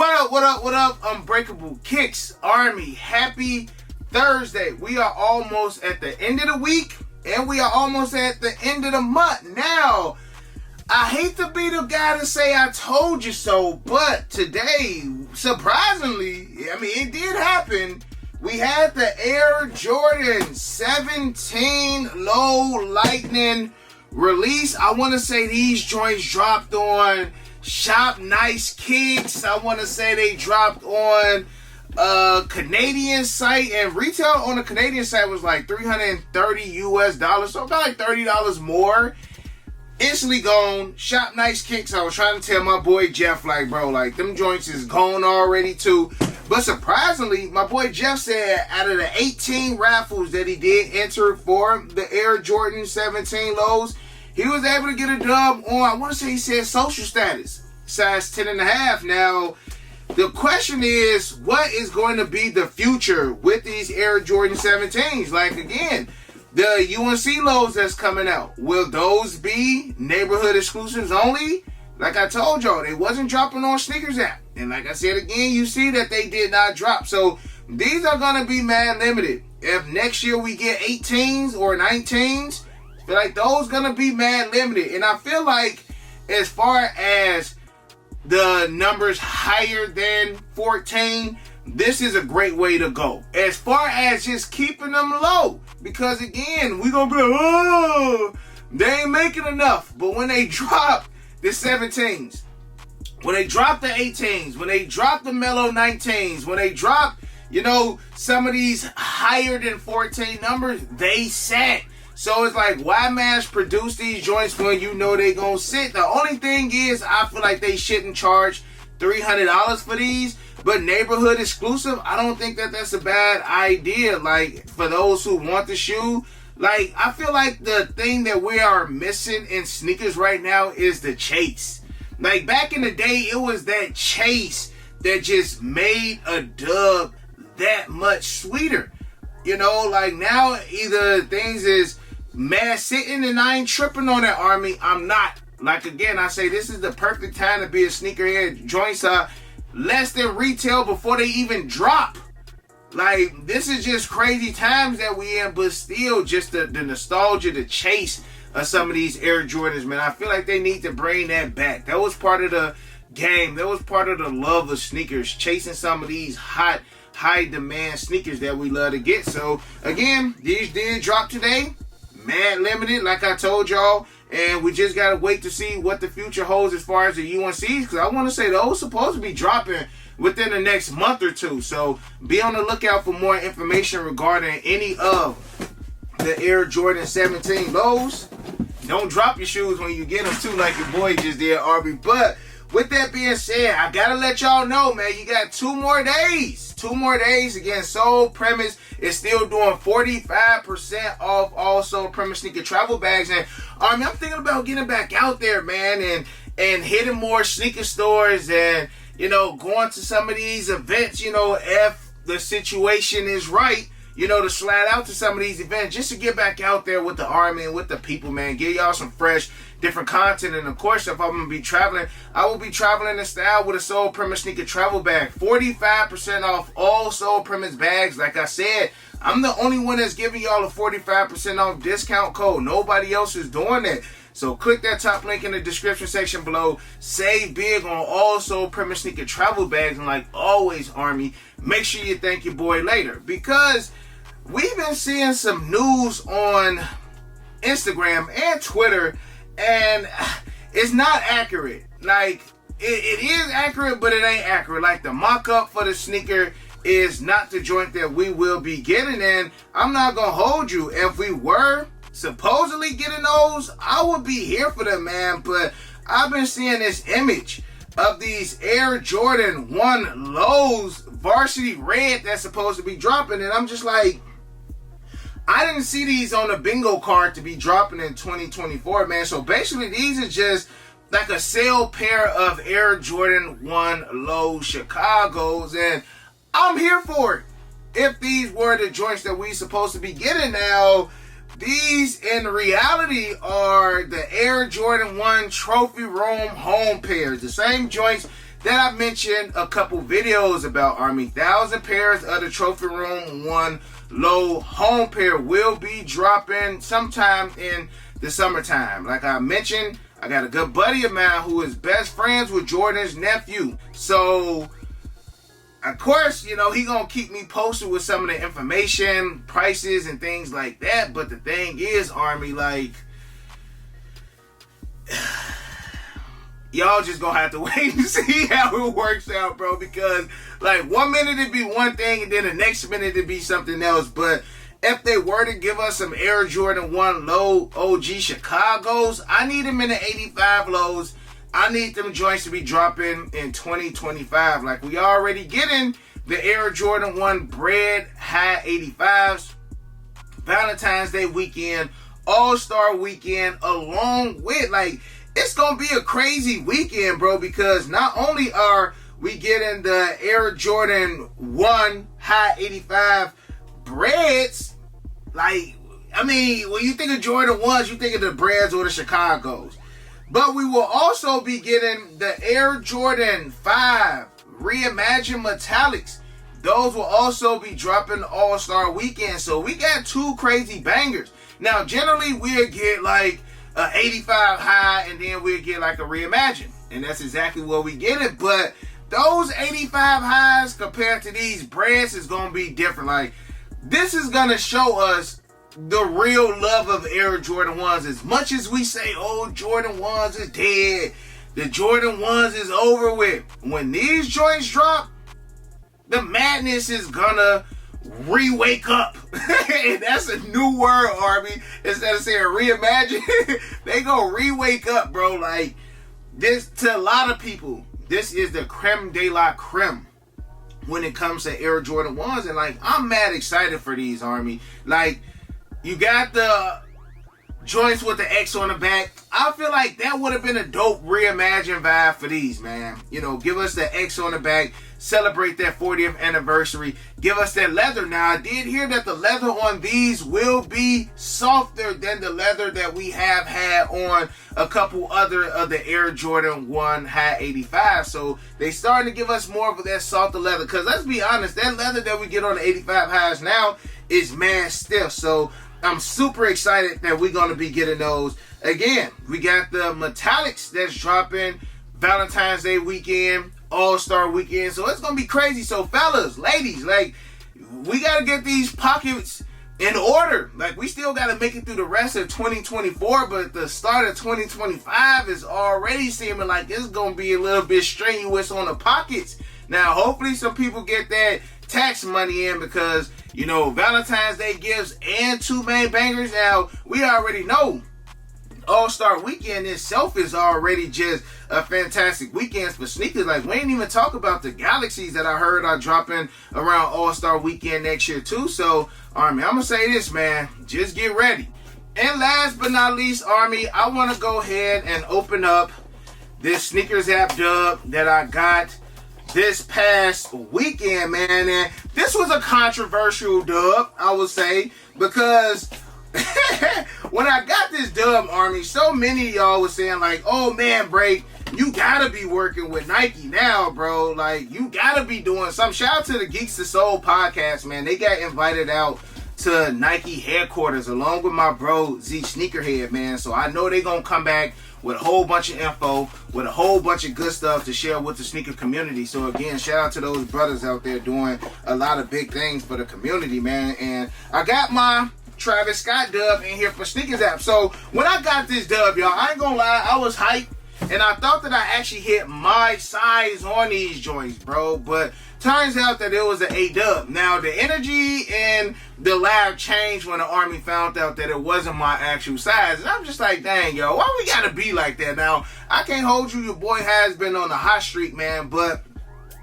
What up, Unbreakable Kicks Army? Happy Thursday. We are almost at the end of the week, and we are almost at the end of the month. Now, I hate to be the guy to say I told you so, but today, surprisingly, I mean, it did happen. We had the Air Jordan 17 Low Lightning release. I want to say these joints dropped on Shop Nice Kicks. I want to say they dropped on Canadian site, and retail on the Canadian site was like $330 US, so about like $30 more. Instantly gone. Shop Nice Kicks. I was trying to tell my boy Jeff, like, bro, like, them joints is gone already too. But surprisingly, my boy Jeff said out of the 18 raffles that he did enter for the Air Jordan 17 Lows, he was able to get a dub on, I want to say he said social status, size 10.5. Now, the question is, what is going to be the future with these Air Jordan 17s? Like, again, the UNC lows that's coming out, will those be neighborhood exclusives only? Like I told y'all, they wasn't dropping on Sneakers app. And like I said again, you see that they did not drop. So these are going to be mad limited. If next year we get 18s or 19s, I feel like those going to be mad limited. And I feel like as far as the numbers higher than 14, this is a great way to go. As far as just keeping them low. Because again, we're going to be like, oh, they ain't making enough. But when they drop the 17s, when they drop the 18s, when they drop the mellow 19s, when they drop, you know, some of these higher than 14 numbers, they set. So it's like, why mass produce these joints when you know they gonna sit? The only thing is, I feel like they shouldn't charge $300 for these. But neighborhood exclusive, I don't think that that's a bad idea. Like, for those who want the shoe, like, I feel like the thing that we are missing in sneakers right now is the chase. Like, back in the day, it was that chase that just made a dub that much sweeter. You know, like, now either things is mass sitting and I ain't tripping on that, Army. I'm not. Like, again, I say this is the perfect time to be a sneakerhead. Joints are less than retail before they even drop. Like, this is just crazy times that we in, but still just the nostalgia, the chase of some of these Air Jordans, man. I feel like they need to bring that back. That was part of the game. That was part of the love of sneakers, chasing some of these hot, high demand sneakers that we love to get. So, again, these did drop today. Mad limited, like I told y'all. And we just got to wait to see what the future holds as far as the UNCs. Because I want to say those supposed to be dropping within the next month or two. So be on the lookout for more information regarding any of the Air Jordan 17 lows. Don't drop your shoes when you get them too, like your boy just did, RB. But with that being said, I got to let y'all know, man, you got 2 more days. 2 more days. Again, Soul Premise is still doing 45% off all Soul Premise sneaker travel bags. And I'm thinking about getting back out there, man, and hitting more sneaker stores and, you know, going to some of these events, you know, if the situation is right, you know, to slide out to some of these events just to get back out there with the Army and with the people, man. Give y'all some fresh, different content. And of course, if I'm going to be traveling, I will be traveling in style with a Soul Premise sneaker travel bag. 45% off all Soul Premise bags. Like I said, I'm the only one that's giving y'all a 45% off discount code. Nobody else is doing that. So click that top link in the description section below. Save big on all Soul Premise sneaker travel bags. And like always, Army, make sure you thank your boy later. Because we've been seeing some news on Instagram and Twitter, and it's not accurate. Like, it is accurate, but it ain't accurate. Like, the mock-up for the sneaker is not the joint that we will be getting. And I'm not going to hold you. If we were supposedly getting those, I would be here for them, man. But I've been seeing this image of these Air Jordan 1 lows varsity red that's supposed to be dropping, and I'm just like, I didn't see these on the bingo card to be dropping in 2024, man. So basically, these are just like a sale pair of Air Jordan 1 Low Chicagos, and I'm here for it. If these were the joints that we supposed to be getting now, these in reality are the Air Jordan 1 Trophy Room home pairs. The same joints that I mentioned a couple videos about, Army. 1,000 pairs of the Trophy Room 1 low home pair will be dropping sometime in the summertime. Like I mentioned, I got a good buddy of mine who is best friends with Jordan's nephew. So, of course, you know, he gonna keep me posted with some of the information, prices, and things like that. But the thing is, Army, like, y'all just gonna have to wait and see how it works out, bro. Because, like, 1 minute it'd be one thing, and then the next minute it'd be something else. But if they were to give us some Air Jordan 1 low OG Chicagos, I need them in the 85 lows. I need them joints to be dropping in 2025. Like, we already getting the Air Jordan 1 bread high 85s, Valentine's Day weekend, All-Star weekend, along with, like, it's going to be a crazy weekend, bro, because not only are we getting the Air Jordan 1 high 85 breads, like, I mean, when you think of Jordan 1s, you think of the breads or the Chicagos. But we will also be getting the Air Jordan 5 Reimagined Metallics. Those will also be dropping All-Star Weekend. So we got two crazy bangers. Now, generally, we'll get like a 85 high, and then we'll get like a Reimagined. And that's exactly what we get it. But those 85 highs compared to these breads is going to be different. Like, this is going to show us the real love of Air Jordan 1s. As much as we say, oh, Jordan 1s is dead, the Jordan 1s is over with, when these joints drop, the madness is gonna re-wake up. And that's a new word, Army. Instead of saying reimagine, they gonna re-wake up, bro. Like, this, to a lot of people, this is the creme de la creme when it comes to Air Jordan 1s. And, like, I'm mad excited for these, Army. Like, you got the joints with the X on the back. I feel like that would have been a dope reimagined vibe for these, man. You know, give us the X on the back, celebrate that 40th anniversary, give us that leather. Now, I did hear that the leather on these will be softer than the leather that we have had on a couple other of the Air Jordan 1 high 85. So they starting to give us more of that softer leather. Because let's be honest, that leather that we get on the 85 highs now is mad stiff. So I'm super excited that we're going to be getting those. Again, we got the metallics that's dropping Valentine's Day weekend, All-Star weekend. So it's going to be crazy. So fellas, ladies, like, we got to get these pockets in order. Like, we still got to make it through the rest of 2024, but the start of 2025 is already seeming like it's going to be a little bit strenuous on the pockets. Now, hopefully some people get that tax money in, because, you know, Valentine's Day gifts and two main bangers. Now, we already know All-Star Weekend itself is already just a fantastic weekend for sneakers. Like, we ain't even talk about the Galaxies that I heard are dropping around All-Star Weekend next year too. So, Army, I'm gonna say this, man, just get ready. And last but not least, Army, I want to go ahead and open up this sneakers app dub that I got this past weekend, man. And this was a controversial dub, I would say, because when I got this dub, Army, so many of y'all was saying like, oh man, Break, you gotta be working with Nike now, bro. Like, you gotta be doing some. Shout out to the Geeks to Soul podcast, man. They got invited out to Nike headquarters along with my bro Z Sneakerhead, man. So I know they gonna come back with a whole bunch of info, with a whole bunch of good stuff to share with the sneaker community. So again, shout out to those brothers out there doing a lot of big things for the community, man. And I got my Travis Scott dub in here for Sneakers app. So when I got this dub, y'all, I ain't gonna lie, I was hyped, and I thought that I actually hit my size on these joints, bro. But turns out that it was an A dub. Now, the energy in the lab changed when the Army found out that it wasn't my actual size. And I'm just like, dang, yo, why we gotta be like that? Now, I can't hold you. Your boy has been on the hot streak, man. But,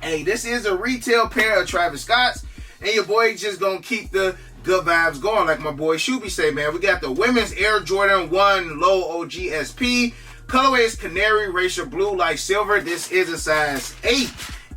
hey, this is a retail pair of Travis Scott's. And your boy just gonna keep the good vibes going. Like my boy Shuby say, man, we got the women's Air Jordan 1 Low OG SP. Colorway is canary, racial blue, like silver. This is a size 8.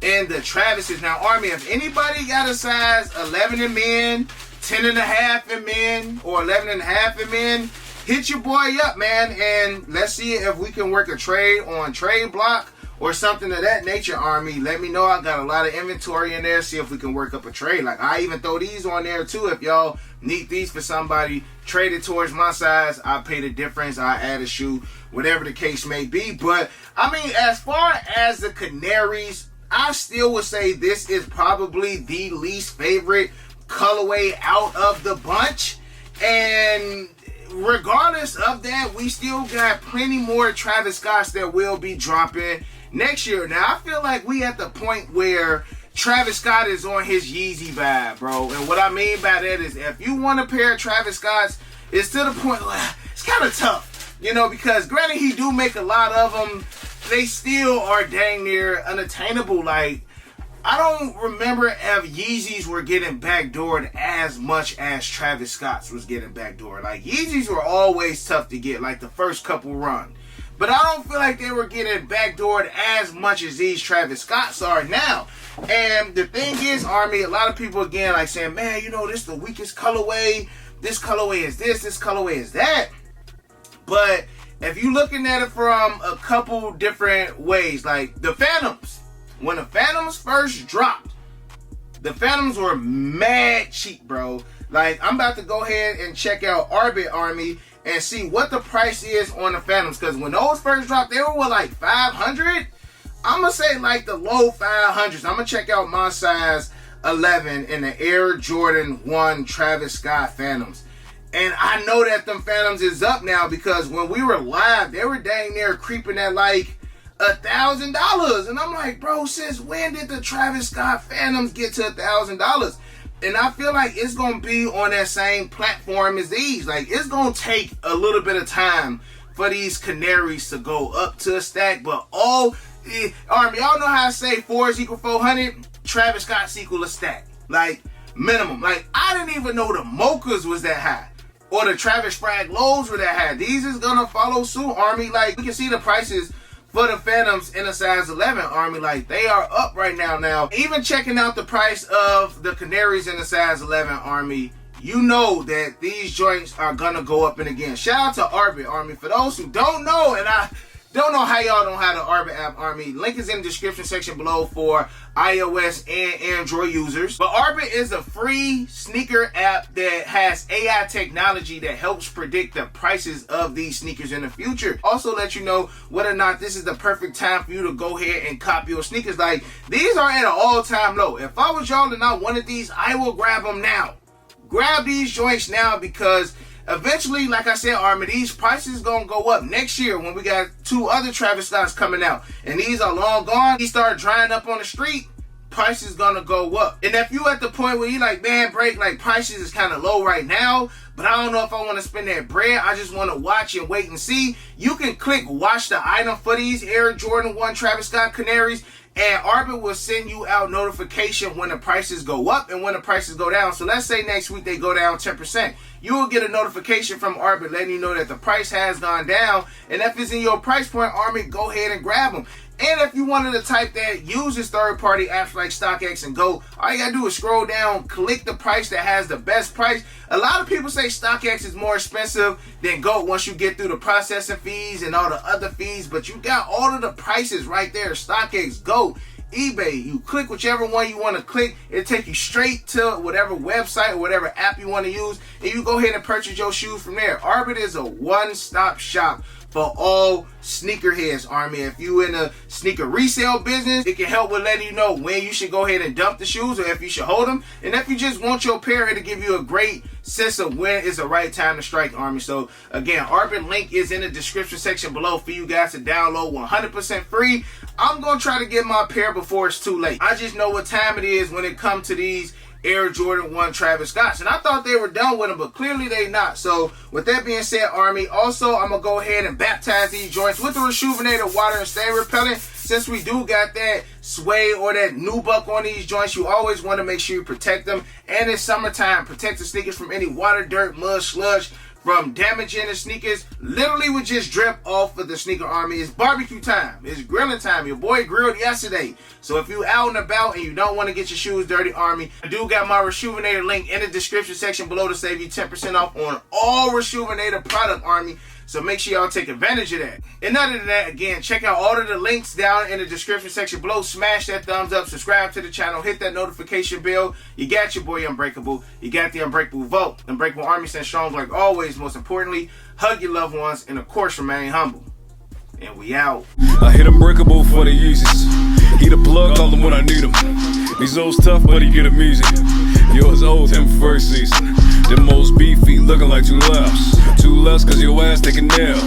And the Travis's. Now, Army, if anybody got a size 11 in men, 10 and a half in men, or 11 and a half in men, hit your boy up, man. And let's see if we can work a trade on Trade Block or something of that nature, Army, let me know. I got a lot of inventory in there. See if we can work up a trade. Like, I even throw these on there too. If y'all need these for somebody, trade it towards my size. I pay the difference. I add a shoe, whatever the case may be. But I mean, as far as the Canaries, I still would say this is probably the least favorite colorway out of the bunch. And regardless of that, we still got plenty more Travis Scotts that will be dropping next year. Now, I feel like we at the point where Travis Scott is on his Yeezy vibe, bro. And what I mean by that is, if you want a pair of Travis Scotts, it's to the point where it's kind of tough, you know, because granted he do make a lot of them, they still are dang near unattainable. Like, I don't remember if Yeezys were getting backdoored as much as Travis Scott's was getting backdoored. Like, Yeezys were always tough to get, like the first couple run. But I don't feel like they were getting backdoored as much as these Travis Scott's are now. And the thing is, Army, a lot of people again like saying, man, you know, this is the weakest colorway. This colorway is this colorway is that. But if you're looking at it from a couple different ways, like the Phantoms. When the Phantoms first dropped, the Phantoms were mad cheap, bro. Like, I'm about to go ahead and check out Arbit, Army, and see what the price is on the Phantoms. Because when those first dropped, they were what, like 500? I'm going to say like the low 500s. I'm going to check out my size 11 in the Air Jordan 1 Travis Scott Phantoms. And I know that them Phantoms is up now, because when we were live, they were dang near creeping at like $1,000. And I'm like, bro, since when did the Travis Scott Phantoms get to $1,000? And I feel like it's gonna be on that same platform as these. Like, it's gonna take a little bit of time for these Canaries to go up to a stack. But Army, y'all know how I say 4 is equal 400? Travis Scott's equal a stack. Like, minimum. Like, I didn't even know the Mochas was that high, or the Travis Frag Lows were that high. These is gonna follow suit, Army. Like, we can see the prices for the Phantoms in a size 11, Army. Like, they are up right now. Even checking out the price of the Canaries in the size 11, Army, you know that these joints are gonna go up and again. Shout out to Arbit, Army. For those who don't know, and I don't know how y'all don't have the Arbit app, Army, link is in the description section below for iOS and Android users. But Arbit is a free sneaker app that has AI technology that helps predict the prices of these sneakers in the future. Also let you know whether or not this is the perfect time for you to go ahead and cop your sneakers. Like, these are at an all-time low. If I was y'all and I wanted these, I will grab them now. Grab these joints now, because eventually, like I said, Army, these prices gonna go up next year when we got 2 other Travis Scotts coming out. And these are long gone. These start drying up on the street, prices gonna go up. And if you at the point where you like, man, break, like, prices is kind of low right now, but I don't know if I want to spend that bread, I just want to watch and wait and see, you can click watch the item for these Air Jordan 1 Travis Scott Canaries, and Arbit will send you out notification when the prices go up and when the prices go down. So let's say next week they go down 10%. You will get a notification from Arbit letting you know that the price has gone down. And if it's in your price point, Army, go ahead and grab them. And if you one of the type that uses third-party apps like StockX and Go, all you gotta do is scroll down, click the price that has the best price. A lot of people say StockX is more expensive than Go once you get through the processing fees and all the other fees, but you got all of the prices right there. StockX, Go, eBay. You click whichever one you want to click. It'll take you straight to whatever website or whatever app you want to use, and you go ahead and purchase your shoes from there. Arbit is a one-stop shop for all sneakerheads, Army. If you in a sneaker resale business, it can help with letting you know when you should go ahead and dump the shoes or if you should hold them. And if you just want your pair, it'll give you a great sense of when is the right time to strike, Army. So again, Arbit link is in the description section below for you guys to download 100% free. I'm gonna try to get my pair before it's too late. I just know what time it is when it comes to these Air Jordan 1 Travis Scotts. And I thought they were done with them, but clearly they not. So with that being said, Army, also I'm going to go ahead and baptize these joints with the Rejuvenated water and stain repellent. Since we do got that suede or that nubuck on these joints, you always want to make sure you protect them. And it's summertime. Protect the sneakers from any water, dirt, mud, sludge, from damaging the sneakers. Literally would just drip off of the sneaker, Army. It's barbecue time. It's grilling time. Your boy grilled yesterday. So if you out and about and you don't want to get your shoes dirty, Army, I do got my Rejuvenated link in the description section below to save you 10% off on all Rejuvenated product, Army. So make sure y'all take advantage of that. And other than that, again, check out all of the links down in the description section below. Smash that thumbs up, subscribe to the channel, hit that notification bell. You got your boy Unbreakable. You got the Unbreakable vote. Unbreakable Army stands strong like always. Most importantly, hug your loved ones and of course remain humble. And we out. I hit Unbreakable for the uses. He the plug, call him when I need him. These old's tough, but he get him easy. Yours old, him first season. Them most beefy, looking like 2 lefts. 2 lefts, cause your ass taking nail.